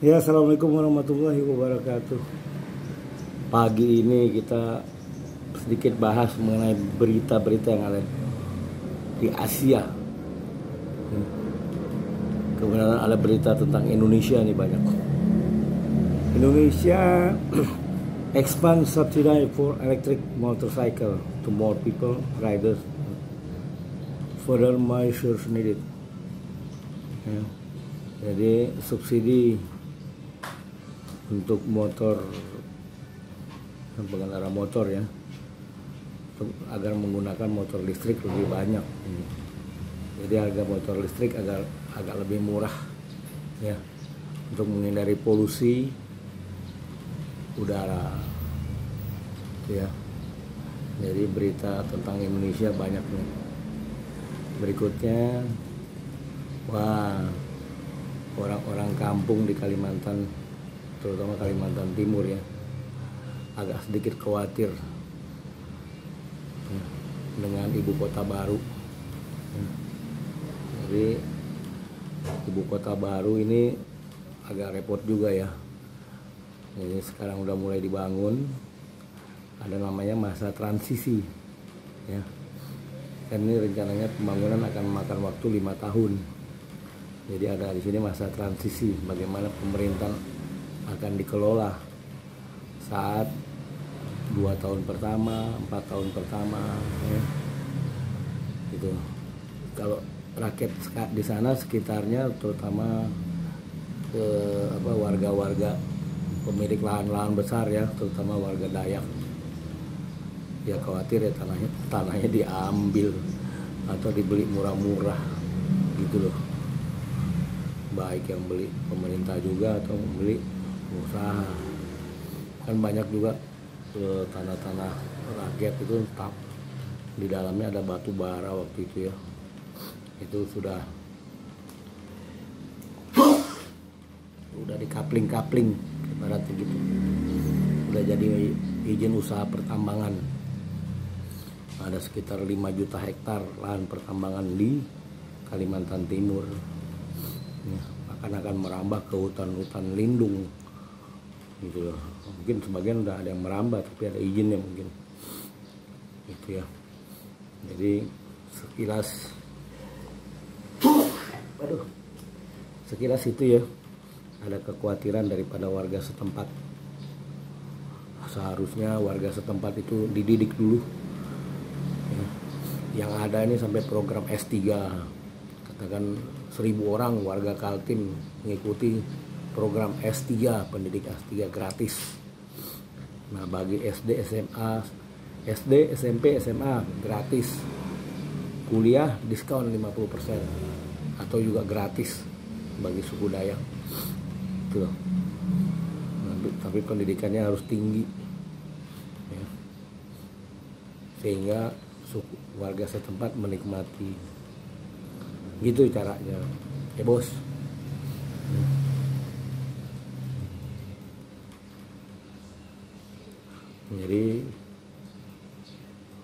Ya, assalamualaikum warahmatullahi wabarakatuh. Pagi ini kita sedikit bahas mengenai berita-berita yang ada di Asia. Kebenaran ada berita tentang Indonesia nih banyak. Indonesia expand subsidy for electric motorcycle to more people, riders. Further measures needed. Ya. Jadi subsidi untuk motor, pengendara motor ya, agar menggunakan motor listrik lebih banyak. Jadi harga motor listrik agak lebih murah ya, untuk menghindari polusi udara ya. Jadi berita tentang Indonesia banyak nih. Berikutnya, wah, orang-orang kampung di Kalimantan, terutama Kalimantan Timur ya, agak sedikit khawatir dengan ibu kota baru. Jadi ibu kota baru ini agak repot juga ya. Jadi sekarang udah mulai dibangun, ada namanya masa transisi ya. Dan ini rencananya pembangunan akan memakan waktu 5 tahun. Jadi ada di sini masa transisi, bagaimana pemerintah akan dikelola saat 2 tahun pertama, 4 tahun pertama ya. Gitu. Kalau rakyat di sana sekitarnya, terutama warga-warga pemilik lahan-lahan besar ya, terutama warga Dayak, ya khawatir ya tanahnya diambil atau dibeli murah-murah gitu loh. Baik yang beli pemerintah juga atau membeli usaha. Kan banyak juga tanah-tanah rakyat itu di dalamnya ada batu bara waktu itu ya. Itu sudah dikapling-kapling ibaratnya gitu. Udah jadi izin usaha pertambangan. Ada sekitar 5 juta hektar lahan pertambangan di Kalimantan Timur. Ya, akan merambah ke hutan-hutan lindung gitu loh. Mungkin sebagian udah ada yang merambah tapi ada izinnya mungkin gitu ya. Jadi sekilas itu ya, ada kekhawatiran daripada warga setempat. Seharusnya warga setempat itu dididik dulu ya. Yang ada ini sampai program S3, katakan 1000 orang warga Kaltim mengikuti program S3, pendidik S3 gratis. Nah, bagi SD, SMP, SMA gratis. Kuliah diskon 50% atau juga gratis bagi suku Dayak. Gitu loh. Nah, tapi pendidikannya harus tinggi ya. Sehingga warga setempat menikmati. Gitu caranya ya bos. Jadi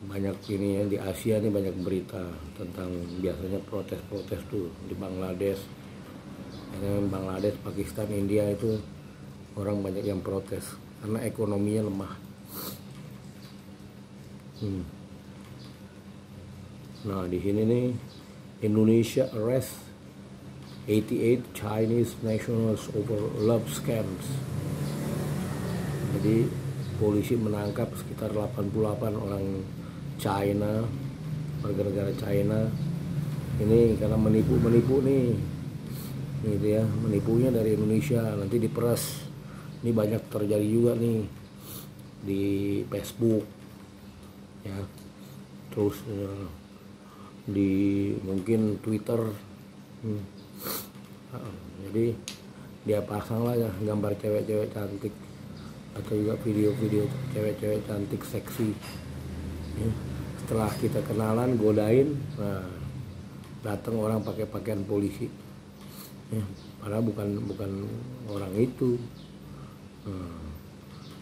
banyak ini ya, di Asia ini banyak berita tentang biasanya protes-protes tuh di Bangladesh. Bangladesh, Pakistan, India itu orang banyak yang protes karena ekonominya lemah. Nah, di sini nih, Indonesia arrest 88 Chinese nationals over love scams. Jadi polisi menangkap sekitar 88 orang China, warga negara China ini karena menipu nih gitu ya, menipunya dari Indonesia nanti diperas. Ini banyak terjadi juga nih di Facebook ya, terus di mungkin Twitter. Jadi dia pasang lah ya gambar cewek-cewek cantik atau juga video-video cewek-cewek cantik seksi ya. Setelah kita kenalan, godain, nah datang orang pakai pakaian polisi ya, padahal bukan orang itu.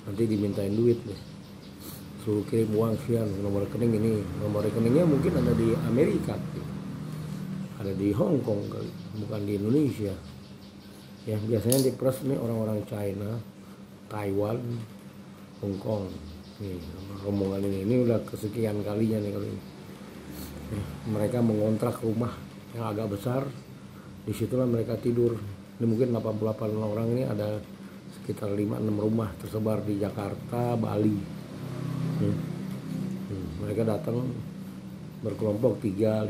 Nanti dimintain duit deh, suruh kirim uang sekian, nomor rekening ini. Nomor rekeningnya mungkin ada di Amerika, ada di Hong Kong kali, bukan di Indonesia. Ya biasanya diperas nih orang-orang China, Taiwan, Hong Kong. Nih rombongan ini udah kesekian kalinya nih kali ini. Ya, mereka mengontrak rumah yang agak besar, disitulah mereka tidur. Ini mungkin 88 orang ini ada sekitar 5-6 rumah tersebar di Jakarta, Bali. Mereka datang berkelompok 3-5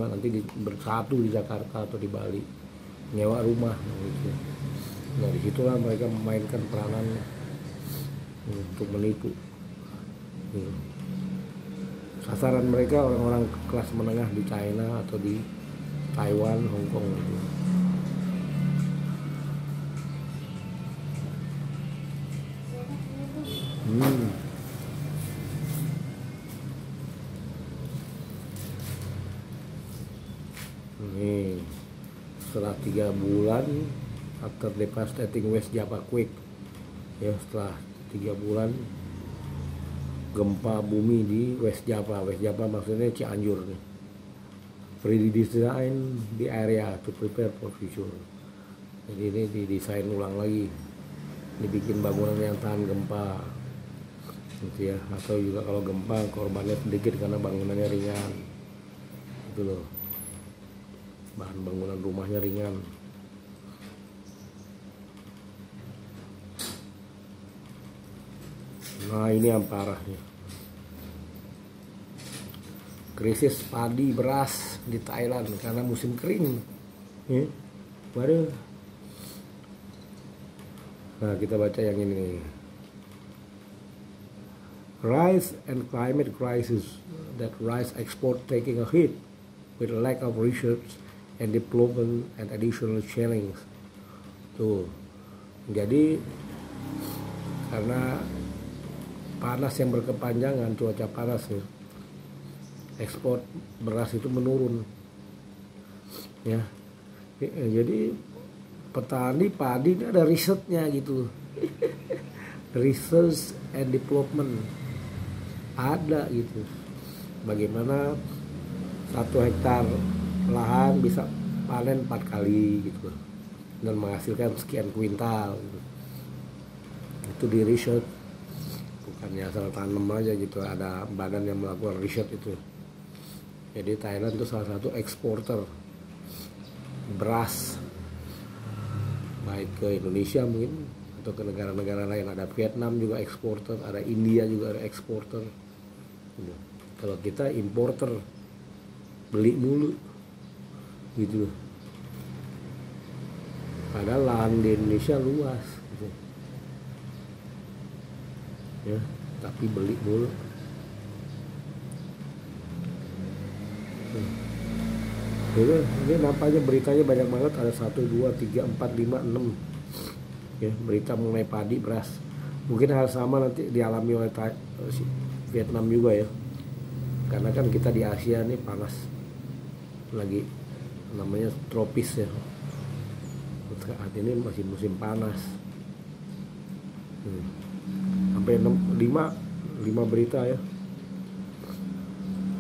nanti bersatu di Jakarta atau di Bali, nyewa rumah gitu. Nah disitulah mereka memainkan peranan untuk menipu. Sasaran mereka orang-orang kelas menengah di China atau di Taiwan, Hong Kong gitu. Nih, setelah 3 bulan after devastating West Java quake, ya setelah 3 bulan gempa bumi di West Java. West Java maksudnya Cianjur nih. Redesign the area to prepare for future. Jadi ini didesain ulang lagi, dibikin bangunan yang tahan gempa gitu ya, atau juga kalau gempa korbannya sedikit karena bangunannya ringan gitu loh, bahan bangunan rumahnya ringan. Nah ini yang parah nih, krisis padi beras di Thailand karena musim kering ya. Baru nah kita baca yang ini nih. Rice and climate crisis, that rice export taking a hit with lack of research and development and additional challenge. Tuh, jadi karena panas yang berkepanjangan, cuaca panas ya, ekspor beras itu menurun ya. Jadi petani padi ini ada risetnya gitu. Research and development ada gitu, bagaimana 1 hektar lahan bisa panen 4 kali gitu dan menghasilkan sekian kuintal gitu. Itu di riset, bukannya asal tanam aja gitu, ada badan yang melakukan riset itu. Jadi Thailand itu salah satu eksporter beras, baik ke Indonesia mungkin atau ke negara-negara lain. Ada Vietnam juga eksporter, ada India juga ada eksporter. Kalau kita importer, beli mulu gitu. Padahal lahan di Indonesia luas gitu. Ya, tapi beli mulu. Ini nampaknya beritanya banyak banget, ada 1, 2, 3, 4, 5, 6 ya, berita mengenai padi beras. Mungkin hal sama nanti dialami oleh Vietnam juga ya, karena kan kita di Asia nih panas lagi, namanya tropis ya. Saat ini masih musim panas. Sampai 5 berita ya.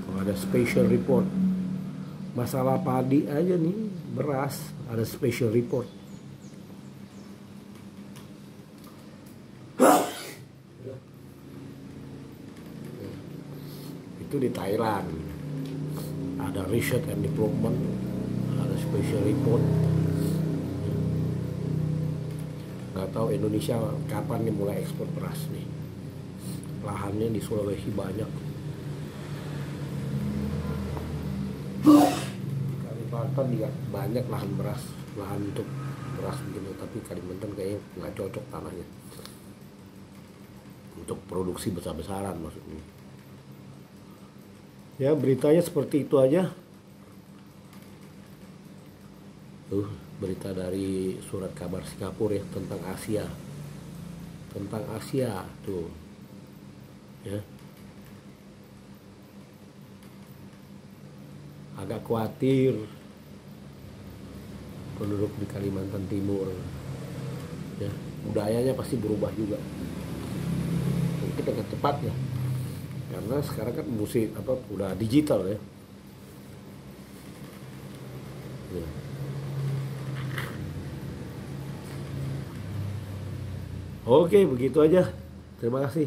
Kalau ada special report masalah padi aja nih, beras ada special report. Itu di Thailand ada research and development, ada special report. Nggak tahu Indonesia kapan nih mulai ekspor beras nih, lahannya di Sulawesi banyak, Kalimantan juga banyak lahan beras, lahan untuk beras begini, tapi Kalimantan kayaknya nggak cocok tanahnya untuk produksi besar-besaran maksudnya. Ya beritanya seperti itu aja. Tuh berita dari surat kabar Singapura ya, tentang Asia tuh ya. Agak khawatir penduduk di Kalimantan Timur ya, budayanya pasti berubah juga mungkin dengan cepatnya, karena sekarang kan musik udah digital ya. Oke, begitu aja. Terima kasih.